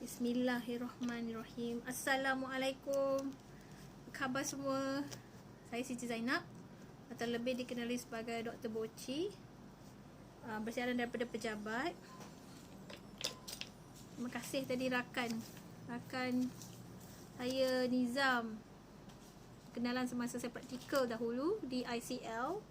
Bismillahirrahmanirrahim. Assalamualaikum. Apa khabar semua? Saya Siti Zainab atau lebih dikenali sebagai Dr. Boci, bersiaran daripada pejabat. Terima kasih tadi rakan saya Nizam, kenalan semasa saya praktikal dahulu di ICL.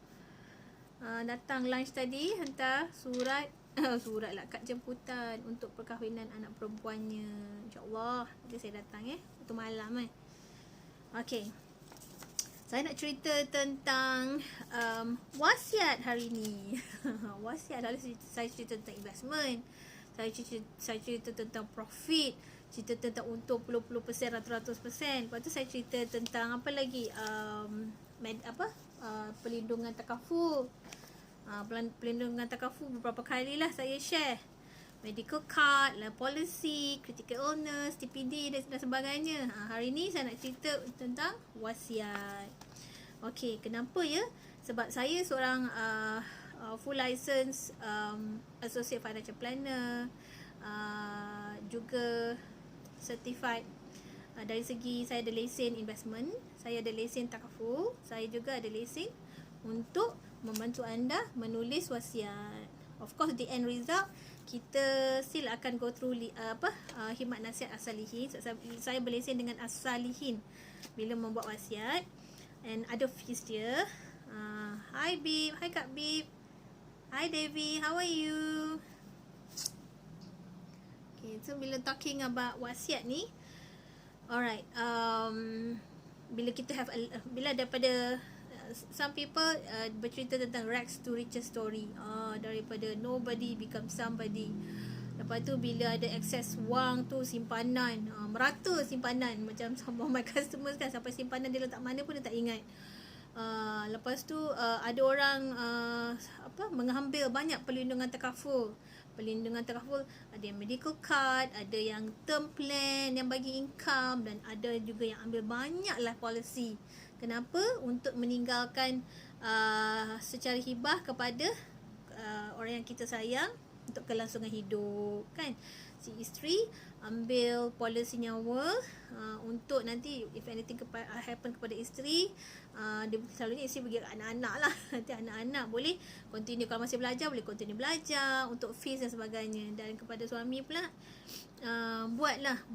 Datang lunch tadi, hantar surat surat lah, kad jemputan untuk perkahwinan anak perempuannya. InsyaAllah nanti saya datang waktu malam Okay, saya nak cerita tentang wasiat hari ni. Wasiat, lalu saya cerita tentang investment, saya cerita tentang profit, cerita tentang untung puluh-puluh persen, ratus-ratus persen. Lepas tu saya cerita tentang apa lagi, pelindungan takaful. Pelindungan takaful beberapa kali lah saya share. Medical card, policy, critical illness, TPD dan sebagainya. Hari ni saya nak cerita tentang wasiat. Okey, kenapa ya? Sebab saya seorang full license associate financial planner, juga certified dari segi saya ada lesen investment, saya ada lesen takaful, saya juga ada lesen untuk membantu anda menulis wasiat. Of course the end result kita still akan go through khidmat nasihat as-salihin. Saya berlesen dengan as-salihin bila membuat wasiat, and ada fees dia. Hi Bib, hi Kak Bib, hi Devi, how are you? Okay, so bila talking about wasiat ni, alright, bila kita have bila daripada some people bercerita tentang rags to riches story, daripada nobody become somebody. Lepas tu bila ada access wang tu, simpanan, merata simpanan, macam some of my customers kan, sampai simpanan dia letak mana pun dia tak ingat. Lepas tu ada orang mengambil banyak perlindungan takaful. Perlindungan takaful ada yang medical card, ada yang term plan yang bagi income, dan ada juga yang ambil banyaklah policy. Kenapa? Untuk meninggalkan secara hibah kepada orang yang kita sayang untuk kelangsungan hidup, kan? Si isteri ambil polisi nyawa untuk nanti if anything happen kepada isteri, dia selalunya isteri bagi anak-anak lah. Nanti anak-anak boleh continue, kalau masih belajar boleh continue belajar untuk fees dan sebagainya. Dan kepada suami pula,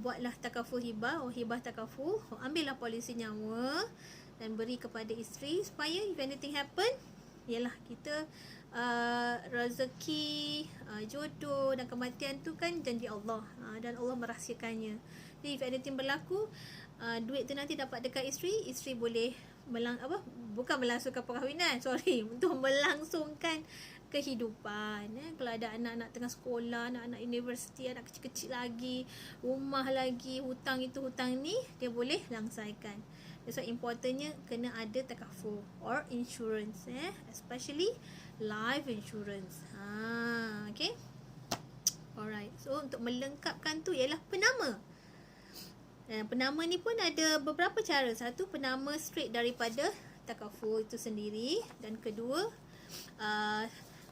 buatlah takaful hibah, hibah takaful, ambillah polisi nyawa dan beri kepada isteri supaya if anything happen, ialah kita rezeki, jodoh dan kematian tu kan janji Allah, dan Allah merahsiakannya. Jadi if anything berlaku, duit tu nanti dapat dekat isteri boleh bukan melangsungkan perkahwinan, untuk melangsungkan kehidupan. Kalau ada anak-anak tengah sekolah, anak-anak universiti, anak kecil-kecil lagi, rumah lagi, hutang itu hutang ni, dia boleh langsaikan. So importantnya kena ada takaful or insurance, especially life insurance. Okay. Alright. So untuk melengkapkan tu ialah penama. Penama ni pun ada beberapa cara. Satu, penama straight daripada takaful itu sendiri, dan kedua,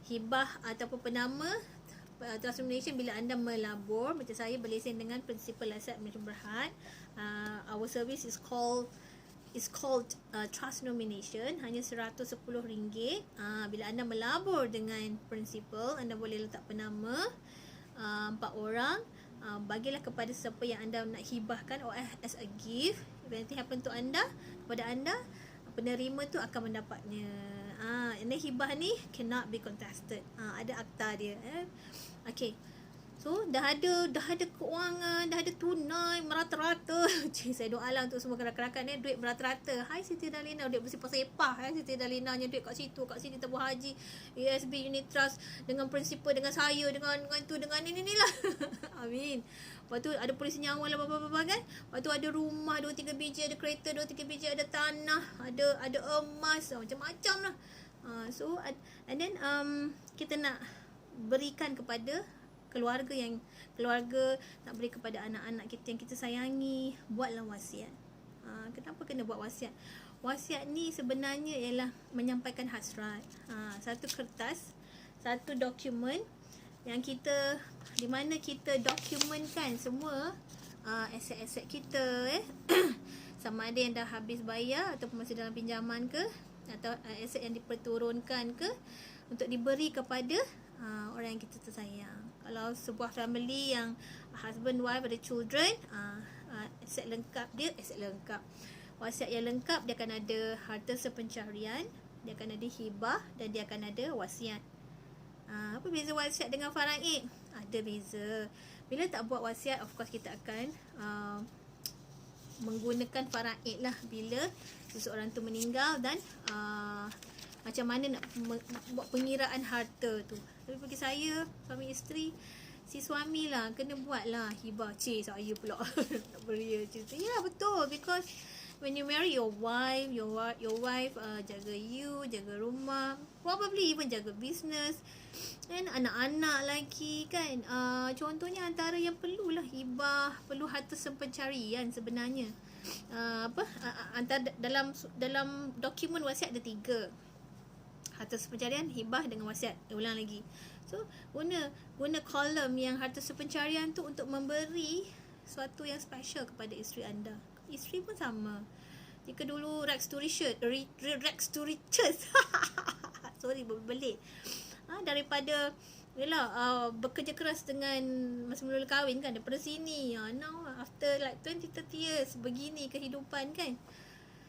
hibah ataupun penama transformation bila anda melabur. Macam saya berlesen dengan Principal Asset Management Berhad. Our service is called trust nomination, hanya RM110. Bila anda melabur dengan principal, anda boleh letak penama 4 orang. Bagilah kepada siapa yang anda nak hibahkan or as a gift. If anything happen to anda, kepada anda, penerima tu akan mendapatnya. And then hibah ni cannot be contested. Ada akta dia. Okay. So dah ada keuangan, dah ada tunai merata-rata. Saya doalah untuk semua rakan-rakan duit merata-rata. Hai Siti Dalina, duit bersepah-sepah. Hai Siti Dalina, duit kat situ, kat sini tabung haji, ASB unit trust, dengan prinsipal, dengan saya, dengan tu, dengan ni lah. Amin. Lepas tu ada polisi nyawa lah, apa-apa kan. Lepas tu ada rumah 2-3 biji, ada kereta 2-3 biji, ada tanah, ada emas, macam-macam lah. So and then kita nak berikan kepada keluarga, nak beri kepada anak-anak kita yang kita sayangi. Buatlah wasiat. Kenapa kena buat wasiat? Wasiat ni sebenarnya ialah menyampaikan hasrat. Satu kertas, satu dokumen yang kita, di mana kita dokumentkan semua aset-aset kita, sama ada yang dah habis bayar ataupun masih dalam pinjaman ke, atau aset yang diperturunkan ke untuk diberi kepada orang yang kita tersayang. Kalau sebuah family yang husband, wife, ada children, aset lengkap dia, wasiat yang lengkap, dia akan ada harta sepencarian, dia akan ada hibah, dan dia akan ada wasiat. Apa beza wasiat dengan faraid? Ada beza. Bila tak buat wasiat, of course kita akan menggunakan faraid lah bila seseorang tu meninggal, dan macam mana nak buat pengiraan harta tu. Tapi bagi saya, suami isteri, si suami lah kena buat lah hibah. Saya pula nak beria cerita. Ya, betul, because when you marry your wife, your wife jaga you, jaga rumah, probably even jaga business, and anak-anak lagi kan. Contohnya antara yang perlulah hibah, perlu harta sepencarian sebenarnya. Antara dalam dokumen wasiat ada 3. Harta sepencarian, hibah dengan wasiat. Ulang lagi. So, guna kolom yang harta sepencarian tu untuk memberi sesuatu yang special kepada isteri anda. Isteri pun sama. Jika dulu rags to riches, sorry, berbelit. Daripada bekerja keras dengan masa mula kahwin kan, daripada sini, now after like 20-30 years begini kehidupan kan.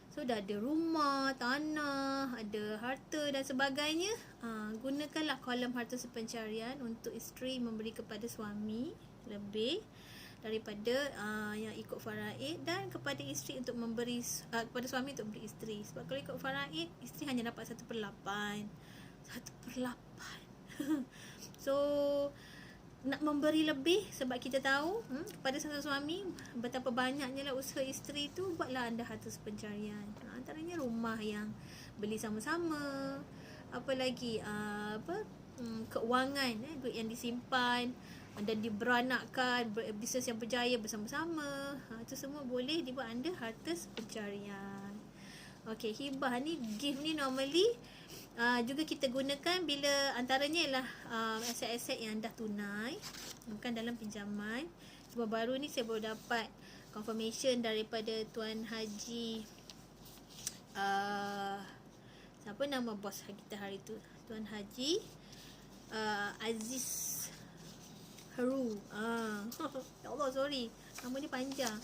So dah ada rumah, tanah, ada harta dan sebagainya. Gunakanlah kolom harta sepencarian untuk isteri memberi kepada suami lebih daripada yang ikut faraid, dan kepada isteri untuk memberi kepada suami untuk memberi isteri. Sebab kalau ikut faraid, isteri hanya dapat 1/8. 1/8. So nak memberi lebih, sebab kita tahu kepada sang suami betapa banyaknya lah usaha isteri tu, buatlah anda harta sepencarian. Antaranya rumah yang beli sama-sama, apa lagi keuangan, duit yang disimpan dan diberanakkan, bisnes yang berjaya bersama-sama. Itu semua boleh dibuat anda harta sepencarian. Okey, hibah ni, gift ni normally juga kita gunakan bila antaranya ialah aset-aset yang dah tunai, bukan dalam pinjaman. Cuma baru ni saya baru dapat confirmation daripada Tuan Haji, siapa nama bos kita hari tu, Tuan Haji Aziz Haru. Ya Allah, sorry, nama dia panjang.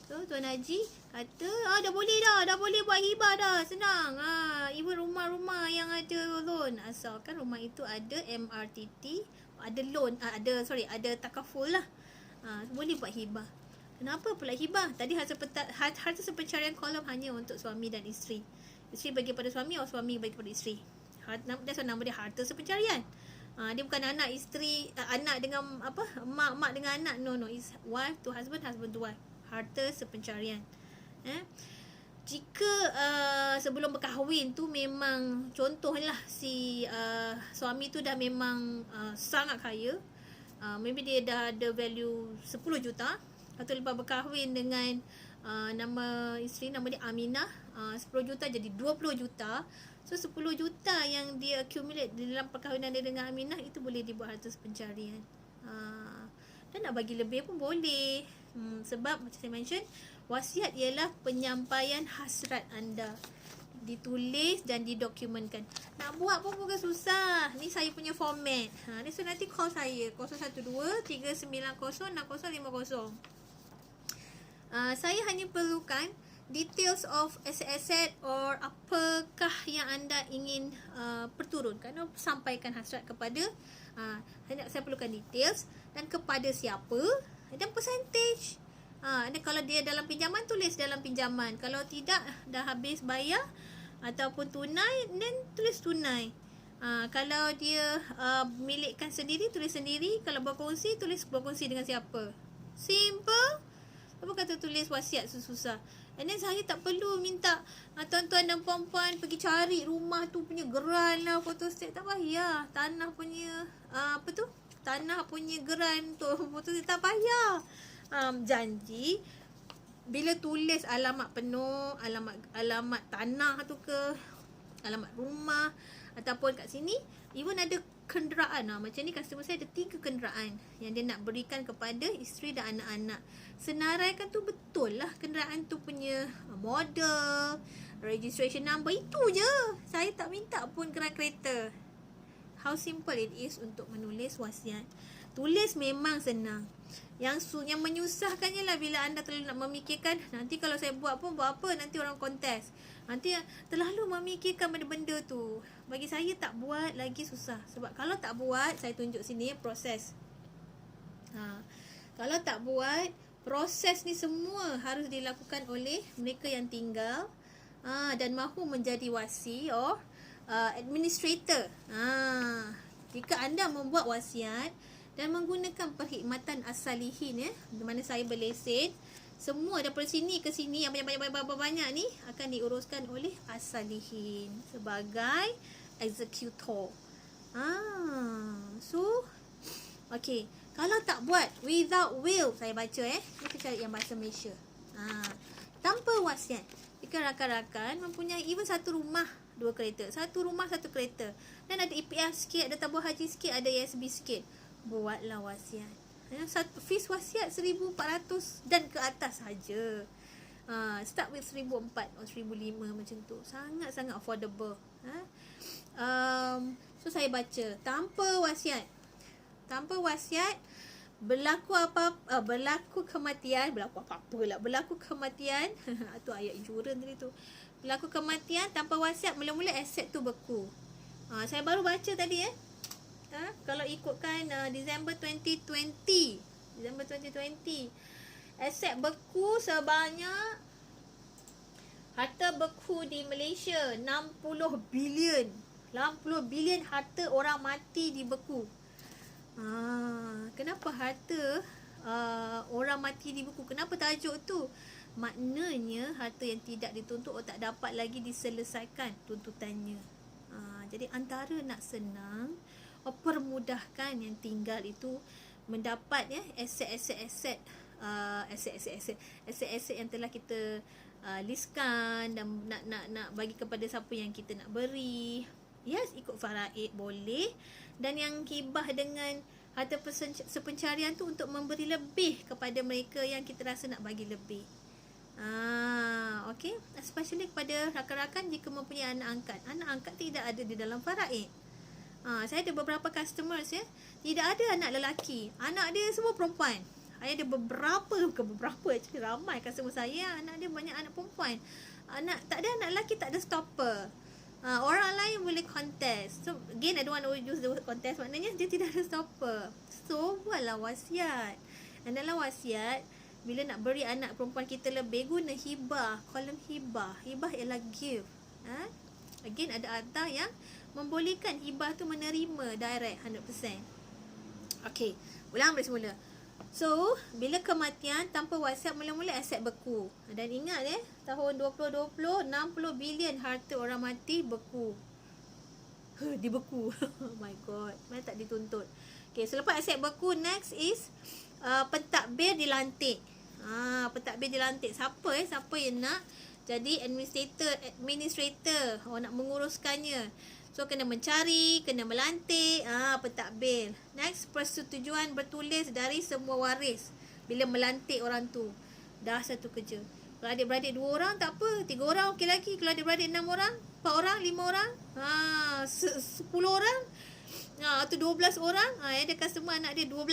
So Tuan Haji kata dah boleh buat hibah dah, senang. Even rumah-rumah yang ada loan, asalkan rumah itu ada MRTT, ada loan, ada takaful lah, boleh buat hibah. Kenapa pula hibah? Tadi harta sepencarian kolom hanya untuk suami dan isteri. Isteri bagi pada suami, atau suami bagi pada isteri. That's nama dia harta sepencarian. Dia bukan anak isteri, anak dengan mak dengan anak. No, it's wife to husband, husband to wife. Harta sepencarian. Jika sebelum berkahwin tu memang, contohlah si suami tu dah memang sangat kaya, maybe dia dah ada value 10 juta, atau lepas berkahwin dengan nama isteri, nama dia Aminah, 10 juta jadi 20 juta. So 10 juta yang dia accumulate di dalam perkahwinan dia dengan Aminah, itu boleh dibuat harta sepencarian. Dan nak bagi lebih pun boleh. Sebab macam saya mention, wasiat ialah penyampaian hasrat anda, ditulis dan didokumentkan. Nak buat pun bukan susah. Ni saya punya format. So nanti call saya 012-390-6050. Saya hanya perlukan details of aset-aset or apakah yang anda ingin perturunkan atau sampaikan hasrat kepada. Saya perlukan details dan kepada siapa dan percentage. Dan kalau dia dalam pinjaman, tulis dalam pinjaman. Kalau tidak, dah habis bayar ataupun tunai, then tulis tunai. Kalau dia milikkan sendiri, tulis sendiri. Kalau berkongsi, tulis berkongsi dengan siapa. Simple. Apa kata tulis wasiat susah. And then saya tak perlu minta tuan-tuan dan puan-puan pergi cari rumah tu punya geran lah, photostat. Tak payah. Tanah punya tanah punya geran tu, photostat tak payah. Janji bila tulis alamat penuh, alamat tanah tu ke, alamat rumah, Ataupun kat sini even ada kenderaan. Macam ni customer saya ada 3 kenderaan yang dia nak berikan kepada isteri dan anak-anak. Senaraikan tu betul lah kenderaan tu punya model, registration number, itu je. Saya tak minta pun gerai kereta. How simple it is untuk menulis wasiat. Tulis memang senang. Yang menyusahkannya lah bila anda terlalu nak memikirkan, nanti kalau saya buat pun buat apa, nanti orang kontes. Nanti terlalu memikirkan benda-benda tu. Bagi saya tak buat lagi susah. Sebab kalau tak buat, saya tunjuk sini proses. Kalau tak buat, proses ni semua harus dilakukan oleh mereka yang tinggal dan mahu menjadi wasi or administrator. Jika anda membuat wasiat dan menggunakan perkhidmatan as-salihin, di mana saya berlesen, semua daripada sini ke sini yang banyak ni akan diuruskan oleh as-salihin sebagai executor. So okay, kalau tak buat without will, saya baca kita cari yang bahasa Malaysia. Tanpa wasiat, jika rakan-rakan mempunyai even satu rumah 2 kereta, satu rumah 1 kereta, dan ada EPF sikit, ada tabung haji sikit, ada ESB sikit, buatlah wasiat. Fees wasiat 1,400 dan ke atas saja. Start with 1,400 atau 1,500 macam tu. Sangat-sangat affordable. So saya baca tanpa wasiat. Tanpa wasiat berlaku kematian tu ayat insurans tadi tu. Berlaku kematian tanpa wasiat, mula-mula aset tu beku. Saya baru baca tadi kalau ikutkan Disember 2020, aset beku sebanyak, harta beku di Malaysia 60 bilion. 60 bilion harta orang mati dibeku. Kenapa harta orang mati dibeku? Kenapa tajuk tu? Maknanya harta yang tidak dituntut tak dapat lagi diselesaikan tuntutannya. Jadi antara nak senang, permudahkan yang tinggal itu mendapat aset-aset yang telah kita listkan dan nak bagi kepada siapa yang kita nak beri. Yes, ikut faraid boleh. Dan yang hibah dengan harta sepencarian tu untuk memberi lebih kepada mereka yang kita rasa nak bagi lebih. Okay, especially kepada rakan-rakan jika mempunyai anak angkat. Anak angkat tidak ada di dalam faraid. Saya ada beberapa customers tidak ada anak lelaki. Anak dia semua perempuan. Saya ada actually ramai customer saya, anak dia banyak anak perempuan. Tak ada anak lelaki, tak ada stopper. Orang lain boleh contest. So again, I don't want to use the word contest. Maknanya dia tidak ada stopper. So buatlah wasiat. Dan dalam wasiat, bila nak beri anak perempuan kita lebih, guna hibah. Kolom hibah. Hibah ialah give. Again, ada atah yang membolehkan hibah tu menerima direct 100%. Okay, ulang dari semula. So, bila kematian tanpa wasiat, mula-mula aset beku. Dan ingat tahun 2020, 60 bilion harta orang mati beku. Dibeku. Oh my god, mana tak dituntut. Okay, selepas aset beku, next is pentadbir dilantik. Pentadbir dilantik. Siapa yang nak jadi administrator, nak menguruskannya. So kena mencari, kena melantik, pentadbir. Next, persetujuan bertulis dari semua waris bila melantik orang tu. Dah satu kerja. Kalau adik-beradik 2 orang tak apa, 3 orang okey lagi. Kalau adik-beradik 6 orang, 4 orang, 5 orang, 10 orang, atau 12 orang, ada customer anak dia 12.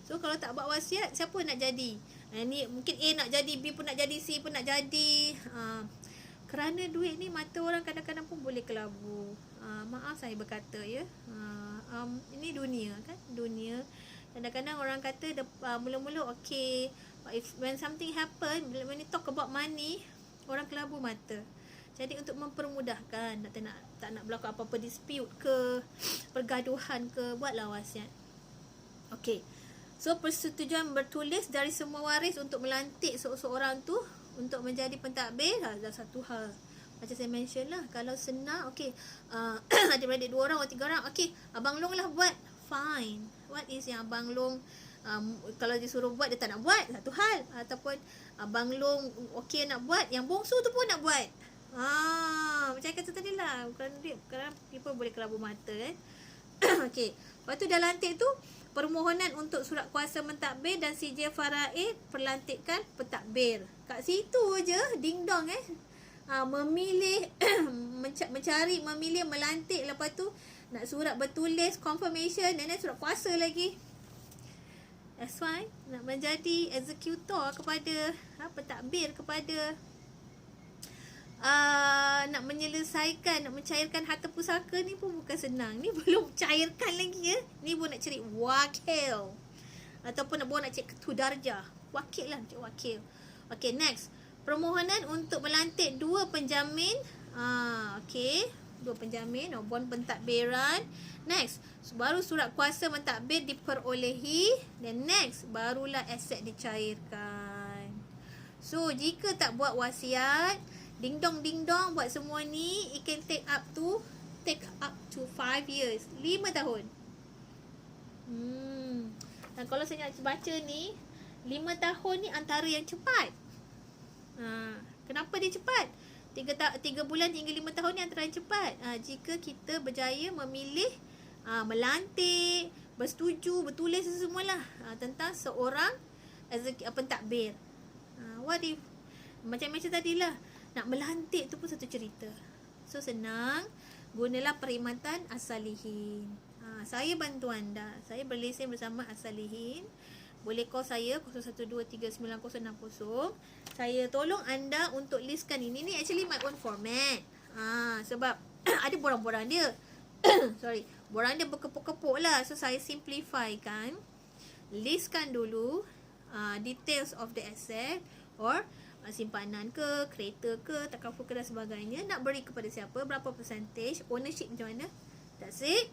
So kalau tak buat wasiat, siapa nak jadi? Ni mungkin A nak jadi, B pun nak jadi, C pun nak jadi. Kerana duit ni mata orang kadang-kadang pun boleh kelabu. Maaf saya berkata ini dunia kan, dunia. Kadang-kadang orang kata mula-mula okay, but when something happen, when you talk about money, orang kelabu mata. Jadi untuk mempermudahkan, tak nak berlaku apa-apa dispute ke, pergaduhan ke, buatlah wasiat. Okay, so persetujuan bertulis dari semua waris untuk melantik seorang tu untuk menjadi pentadbir, dah satu hal. Macam saya mention lah, kalau senang, okay, adik-beradik 2 orang atau 3 orang, okay, Abang Long lah buat, fine. What is yang Abang Long, kalau disuruh buat, dia tak nak buat, satu hal. Ataupun Abang Long okay nak buat, yang bongsu tu pun nak buat. Macam kata tadi lah, kerana people boleh kelabur mata kan. Okey. Lepas tu dah lantik tu, permohonan untuk surat kuasa mentadbir dan CJ Faraid perlantikan pentadbir. Kat situ je ding dong memilih mencari, memilih, melantik, lepas tu nak surat bertulis confirmation dan surat kuasa lagi. That's why nak menjadi eksekutor kepada pentadbir, kepada nak menyelesaikan, nak mencairkan harta pusaka ni pun bukan senang. Ni belum cairkan lagi ya. Ni pun nak cari wakil. Ataupun nak cari ketua darjah. Wakil lah, cari wakil. Okay, next. Permohonan untuk melantik 2 penjamin. Okay. 2 penjamin, bond pentadbiran. Next, baru surat kuasa mentadbir diperolehi. Dan next, barulah aset dicairkan. So, jika tak buat wasiat, ding dong buat semua ni, it can take up to 5 years, 5 tahun. Dan kalau saya nak baca ni, 5 tahun ni antara yang cepat. Kenapa dia cepat? 3 bulan hingga 5 tahun ni antara yang cepat. Jika kita berjaya memilih, melantik, bersetuju, bertulis semualah tentang seorang pentadbir. What if macam tadilah, nak melantik tu pun satu cerita. So senang, gunalah perkhidmatan As-Salihin. Saya bantu anda. Saya berlesen bersama As-Salihin. Boleh call saya 01239060. Saya tolong anda untuk listkan ini. Ni actually my own format. Sebab ada borang-borang dia. Sorry, borang dia berkepuk-kepuk lah. So saya simplify kan. Listkan dulu details of the asset, or simpanan ke, kereta ke, takaful ke dan sebagainya. Nak beri kepada siapa, berapa percentage, ownership macam mana. That's it.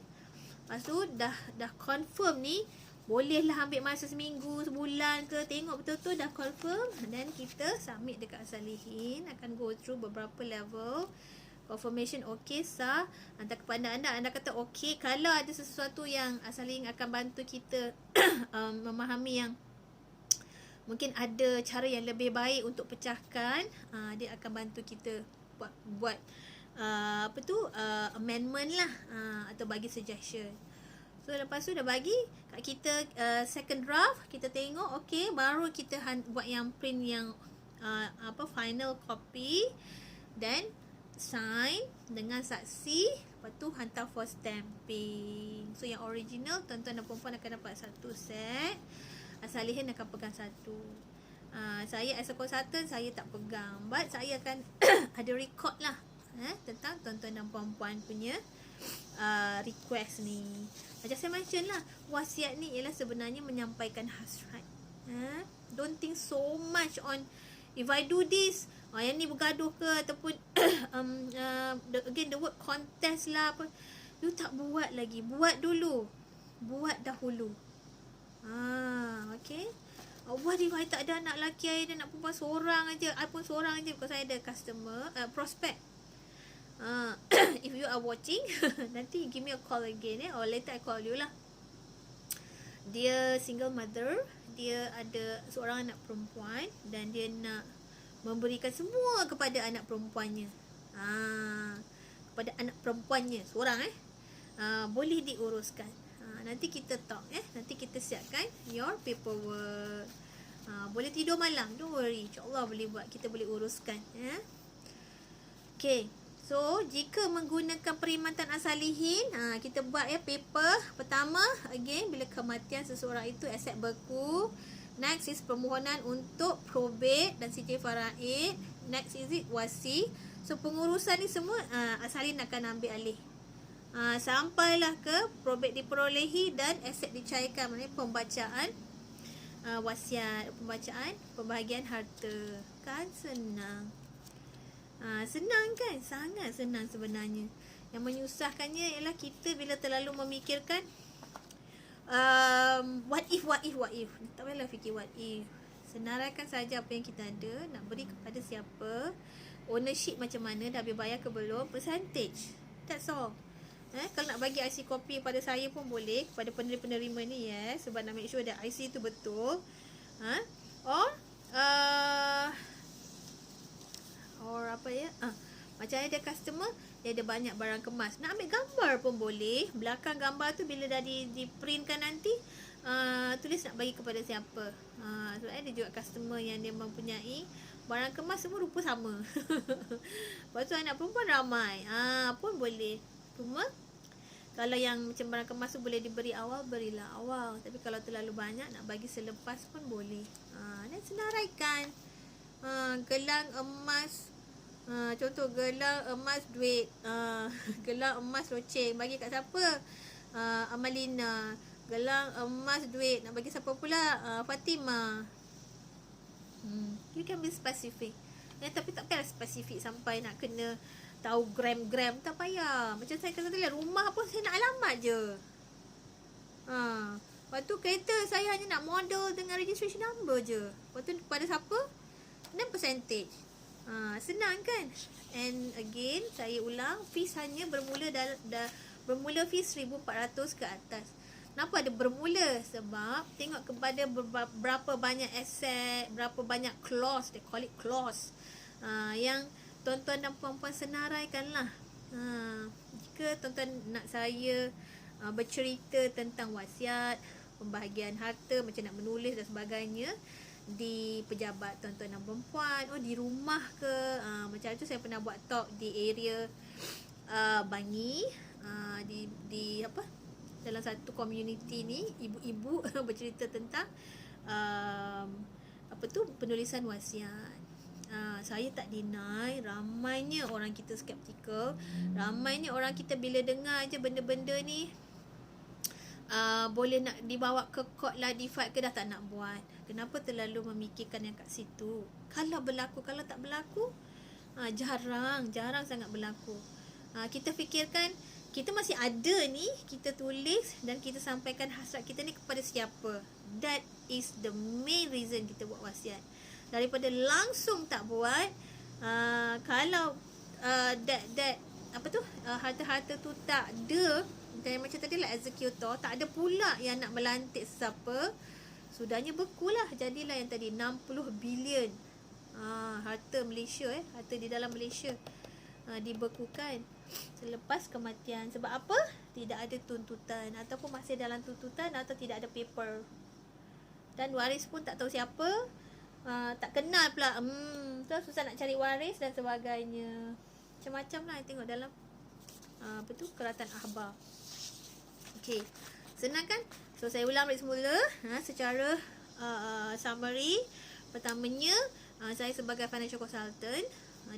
Lepas tu dah confirm ni, bolehlah ambil masa seminggu, sebulan ke, tengok betul-betul dah confirm. Dan kita submit dekat As-Salihin. Akan go through beberapa level. Confirmation okay, sah. Hantar kepada anda. Anda kata okay. Kalau ada sesuatu yang As-Salihin akan bantu kita memahami yang mungkin ada cara yang lebih baik untuk pecahkan, dia akan bantu kita buat amendment lah, atau bagi suggestion. So lepas tu dah bagi kat kita second draft, kita tengok okay, baru kita buat yang print yang final copy, then sign dengan saksi, lepas tu hantar for stamping. So yang original tuan-tuan dan puan-puan akan dapat satu set, As-Salihin akan pegang satu. Saya as a consultant, saya tak pegang, but saya akan ada record lah tentang tuan-tuan dan puan-puan punya request ni. Macam saya mention lah, wasiat ni ialah sebenarnya menyampaikan hasrat. Don't think so much on if I do this, yang ni bergaduh ke, ataupun again the word contest lah apa. You tak buat lagi, buat dulu. Buat dahulu. Okay. What if I tak ada anak lelaki, I ada anak perempuan seorang aja, I pun seorang aja, because saya ada customer, prospect. If you are watching, nanti give me a call again or later I call you lah. Dia single mother, dia ada seorang anak perempuan dan dia nak memberikan semua kepada anak perempuannya. Kepada anak perempuannya seorang boleh diuruskan. Nanti kita talk nanti kita siapkan your paperwork. Boleh tidur malam, don't worry, insyaAllah boleh buat, kita boleh uruskan. Okay. So, jika menggunakan perkhidmatan As-Salihin, kita buat paper pertama, again, bila kematian seseorang itu aset berku. Next is permohonan untuk probate dan CJ Faraid. Next is it wasi. So, pengurusan ni semua As-Salihin akan ambil alih. Sampailah ke probate diperolehi dan aset dicairkan, maknanya pembacaan wasiat, pembacaan pembahagian harta. Kan senang. Senang kan? Sangat senang sebenarnya. Yang menyusahkannya ialah kita bila terlalu memikirkan what if. Tak payahlah fikir what if. Senaraikan saja apa yang kita ada, nak beri kepada siapa, ownership macam mana, dah habis bayar ke belum, percentage. That's all. Kalau nak bagi IC copy pada saya pun boleh, kepada penerima-penerima ni sebab nak make sure that IC tu betul. Or apa Macam ada customer, dia ada banyak barang kemas. Nak ambil gambar pun boleh. Belakang gambar tu bila dah di printkan nanti, tulis nak bagi kepada siapa. So ada juga customer yang dia mempunyai barang kemas semua rupa sama. Lepas tu anak perempuan ramai. Pun boleh. Cuma kalau yang macam barang kemas tu boleh diberi awal, berilah awal. Tapi kalau terlalu banyak, nak bagi selepas pun boleh. Dan senaraikan. Gelang emas, contoh gelang emas duit, gelang emas loceng, bagi kat siapa? Amalina. Gelang emas duit, nak bagi siapa pula? Fatimah. You can be specific. Tapi tak payah spesifik sampai nak kena tahu gram-gram, tak payah. Macam saya kata tadi, rumah pun saya nak alamat je. Lepas tu kereta saya hanya nak model dengan registration number je. Lepas tu kepada siapa? Dan percentage. Senang kan? And again, saya ulang, fees hanya bermula bermula fees 1,400 ke atas. Kenapa ada bermula? Sebab tengok kepada berapa banyak aset, berapa banyak clause, they call it clause, yang tuan-tuan dan puan-puan senaraikan lah. Jika tuan-tuan nak saya bercerita tentang wasiat, pembahagian harta, macam nak menulis dan sebagainya di pejabat tuan-tuan dan perempuan, di rumah ke, macam tu saya pernah buat talk di area Bangi, di apa, dalam satu community ni, ibu-ibu bercerita tentang penulisan wasiat. Saya tak deny, ramainya orang kita skeptikal, ramainya orang kita bila dengar je benda-benda ni boleh nak dibawa ke court lah, di-fight ke, dah tak nak buat. Kenapa terlalu memikirkan yang kat situ? Kalau berlaku, kalau tak berlaku, jarang sangat berlaku. Kita fikirkan kita masih ada ni, kita tulis dan kita sampaikan hasrat kita ni kepada siapa. That is the main reason kita buat wasiat. Daripada langsung tak buat, kalau harta-harta tu tak ada, dan macam tadi lah executor, tak ada pula yang nak melantik sesiapa, sudahnya bekulah. Jadilah yang tadi 60 bilion harta Malaysia, harta di dalam Malaysia dibekukan selepas kematian. Sebab apa? Tidak ada tuntutan, ataupun masih dalam tuntutan, atau tidak ada paper, dan waris pun tak tahu siapa, tak kenal pula, tu susah nak cari waris dan sebagainya. Macam-macam lah tengok dalam keratan akhbar. Okey, senang kan? So saya ulang balik semula secara summary. Pertamanya, saya sebagai financial consultant,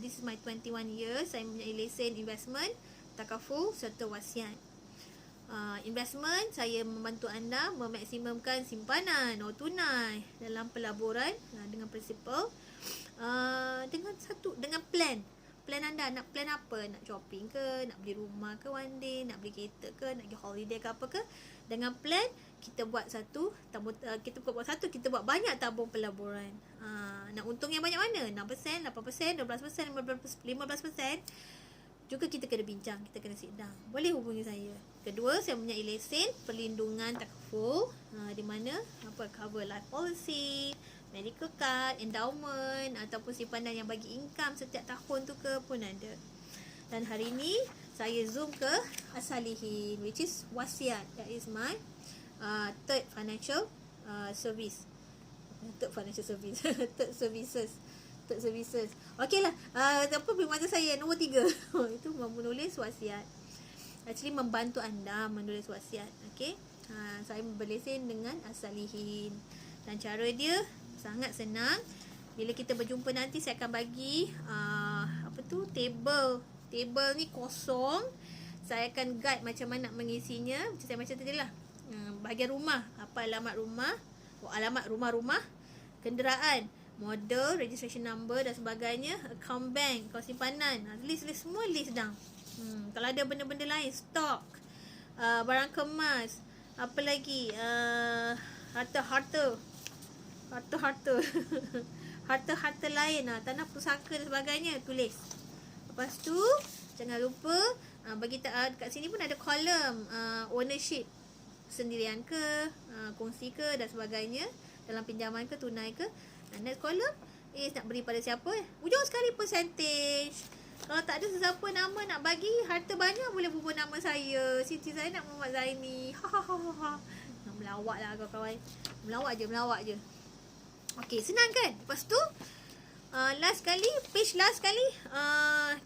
this is my 21 years. Saya mempunyai lesen investment, takaful serta wasiat. Investment, saya membantu anda memaksimumkan simpanan atau tunai dalam pelaburan dengan prinsipal, dengan plan anda. Nak plan apa? Nak shopping ke, nak beli rumah ke one day, nak beli kereta ke, nak pergi holiday ke apa ke. Dengan plan, kita buat kita buat banyak tabung pelaburan. Nak untung yang banyak mana? 6%, 8%, 12%, 15%. Juga kita kena bincang, kita kena sit down. Boleh hubungi saya. Kedua, saya mempunyai lesen perlindungan takaful, di mana cover life policy, medical card, endowment, ataupun simpanan yang bagi income setiap tahun tu ke pun ada. Dan hari ni saya zoom ke As-Salihin, which is wasiat. That is my third financial service. Third services. Okey lah. Perkhidmatan saya nombor 3 itu menulis wasiat. Actually membantu anda menulis wasiat. Okey. Saya berlesen dengan As-Salihin. Dan cara dia sangat senang. Bila kita berjumpa nanti, saya akan bagi table ni kosong. Saya akan guide macam mana nak mengisinya. Macam tadi lah. Bahagian rumah, apa alamat rumah, alamat rumah-rumah, kenderaan, model, registration number dan sebagainya, account bank, akaun simpanan, list semua list down. Kalau ada benda-benda lain, stok, barang kemas, apa lagi, harta harta lain, tanah pusaka dan sebagainya, tulis. Lepas tu jangan lupa bagi kat sini pun ada kolom ownership, sendirian ke, kongsi ke dan sebagainya, dalam pinjaman ke, tunai ke. Next column is nak beri pada siapa. Ujung sekali percentage. Kalau tak ada sesiapa nama nak bagi, harta banyak boleh bubuh nama saya, Siti Zainab Muhammad Zaini. Ha ha ha ha. Melawak lah kawan-kawan. Melawak je. Okey, senang kan? Lepas tu last kali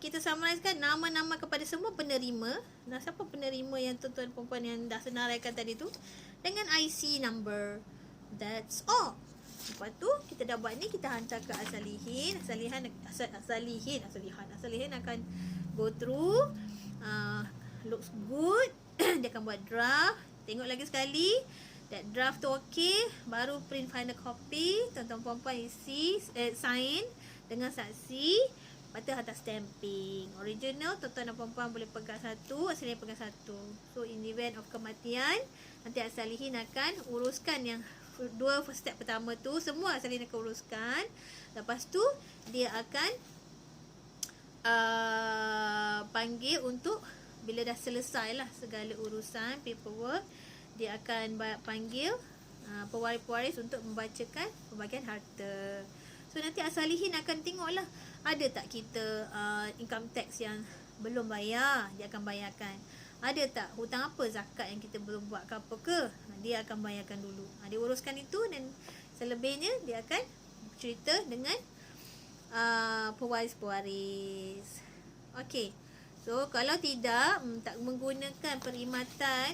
kita summarizekan nama-nama kepada semua penerima. Nah, siapa penerima yang tuan-tuan perempuan yang dah senaraikan tadi tu, dengan IC number. That's all. Lepas tu kita dah buat ni, kita hantar ke Asalihin akan go through, looks good. Dia akan buat draft, tengok lagi sekali, that draft tu okey, baru print final copy, tuan-tuan puan isi, sign dengan saksi, lepas tu hantar stamping. Original tuan-tuan dan puan boleh pegang satu, Asalihin pegang satu. So in the event of kematian, nanti Asalihin akan uruskan yang dua step pertama tu, semua Asalihin akan uruskan. Lepas tu dia akan panggil untuk, bila dah selesai lah segala urusan paperwork, dia akan panggil pewaris-pewaris untuk membacakan pembagian harta. So nanti Asalihin akan tengok lah, ada tak kita income tax yang belum bayar, dia akan bayarkan. Ada tak hutang apa, zakat yang kita belum buat ke apa ke, dia akan bayarkan dulu. Dia uruskan itu, dan selebihnya dia akan cerita dengan pewaris-pewaris. Okey. So kalau tidak, tak menggunakan perkhidmatan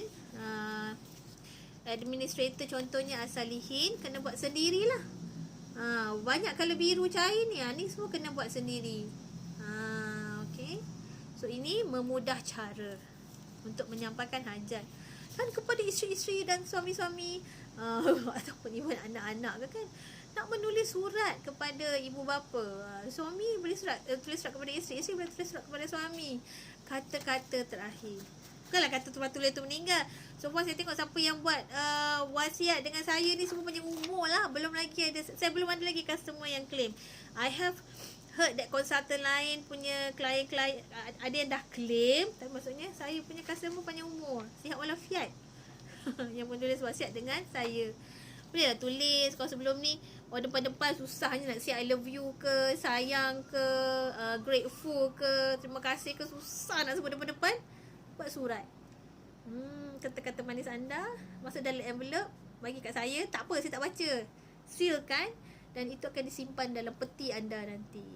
administrator, contohnya Asalihin, kena buat sendirilah. Banyak kalau biru cair ni semua kena buat sendiri. Okey. So ini memudah cara untuk menyampaikan hajat kan kepada isteri-isteri dan suami-suami, ataupun even anak-anak ke kan, nak menulis surat kepada ibu bapa. Suami boleh tulis surat kepada isteri, isteri boleh tulis surat kepada suami. Kata-kata terakhir, bukanlah kata tempat tulis tu meninggal. So puan, saya tengok siapa yang buat wasiat dengan saya ni semua panjang umur lah. Saya belum ada lagi customer yang claim. I have heard that konsultan lain punya klien-klien ada yang dah claim, tapi maksudnya saya punya customer panjang umur, sihat walafiat yang menulis wasiat dengan saya. Boleh lah tulis. Kalau sebelum ni depan-depan susahnya nak say I love you ke, sayang ke, grateful ke, terima kasih ke, susah nak sebut depan-depan. Buat surat, kata-kata manis anda masuk dalam envelope, bagi kat saya. Tak apa, saya tak baca, sealkan, dan itu akan disimpan dalam peti anda nanti.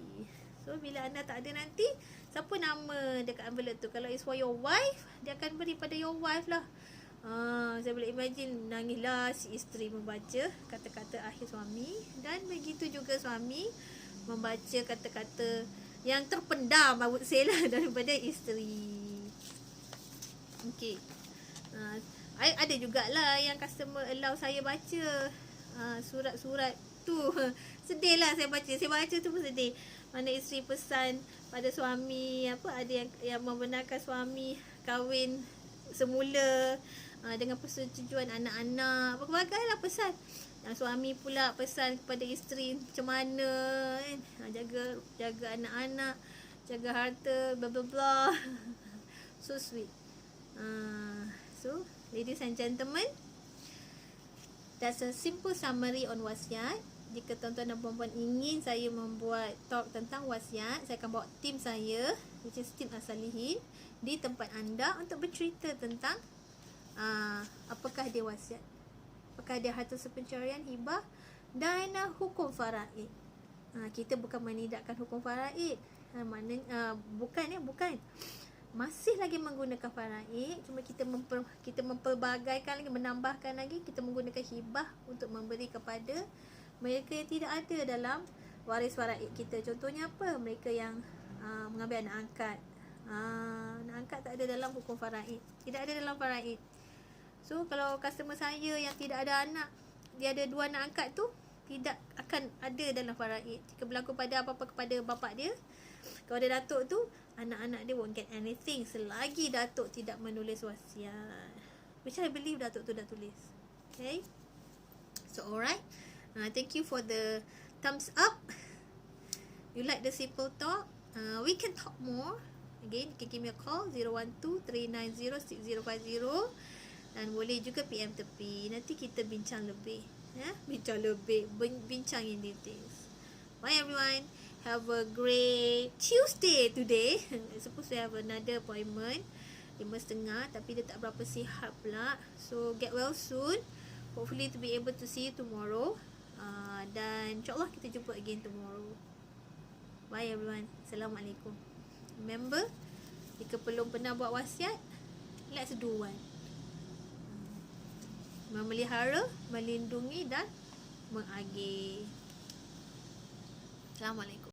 So bila anda tak ada nanti, siapa nama dekat envelope tu? Kalau it's for your wife, dia akan beri pada your wife lah. Saya boleh imagine nangislah si isteri membaca kata-kata akhir suami, dan begitu juga suami membaca kata-kata yang terpendam, I would say lah, daripada isteri. Okay. Ada jugalah yang customer allow saya baca surat-surat tu. Sedih lah saya baca tu pun sedih. Mana isteri pesan pada suami, ada yang membenarkan suami kahwin semula dengan persetujuan anak-anak, berbagai lah pesan. Yang suami pula pesan kepada isteri macam mana kan, jaga anak-anak, jaga harta, bla bla bla. So sweet. So ladies and gentlemen, that's a simple summary on wasiat. Jika tuan-tuan dan puan-puan ingin saya membuat talk tentang wasiat, saya akan bawa tim saya, which is tim Asalihin, di tempat anda untuk bercerita tentang apakah dia wasiat, apakah dia harta sepencurian, hibah, dan hukum faraid. Kita bukan menidakkan hukum faraid, bukan. Masih lagi menggunakan faraid, cuma kita mempelbagaikan lagi, menambahkan lagi, kita menggunakan hibah untuk memberi kepada mereka yang tidak ada dalam waris faraid kita. Contohnya apa? Mereka yang mengambil anak angkat. Anak angkat tak ada dalam hukum faraid, tidak ada dalam faraid. So kalau customer saya yang tidak ada anak, dia ada 2 anak angkat tu, tidak akan ada dalam faraid. Jika berlaku pada apa-apa kepada bapa dia, kalau ada datuk tu, anak-anak dia won't get anything selagi datuk tidak menulis wasiat, which I believe datuk tu dah tulis. Okay, so alright. Thank you for the thumbs up. You like the simple talk? We can talk more. Again, you can give me a call 012-390-6050, dan boleh juga PM tepi. Nanti kita bincang lebih, bincang in details. Bye everyone. Have a great Tuesday today. Supposed to have another appointment 5:30, tapi dia tak berapa sihat pula. So get well soon. Hopefully to be able to see you tomorrow. Dan insyaAllah kita jumpa again tomorrow. Bye everyone. Assalamualaikum. Remember, jika belum pernah buat wasiat, let's do one. Memelihara, melindungi dan mengagih. Assalamualaikum.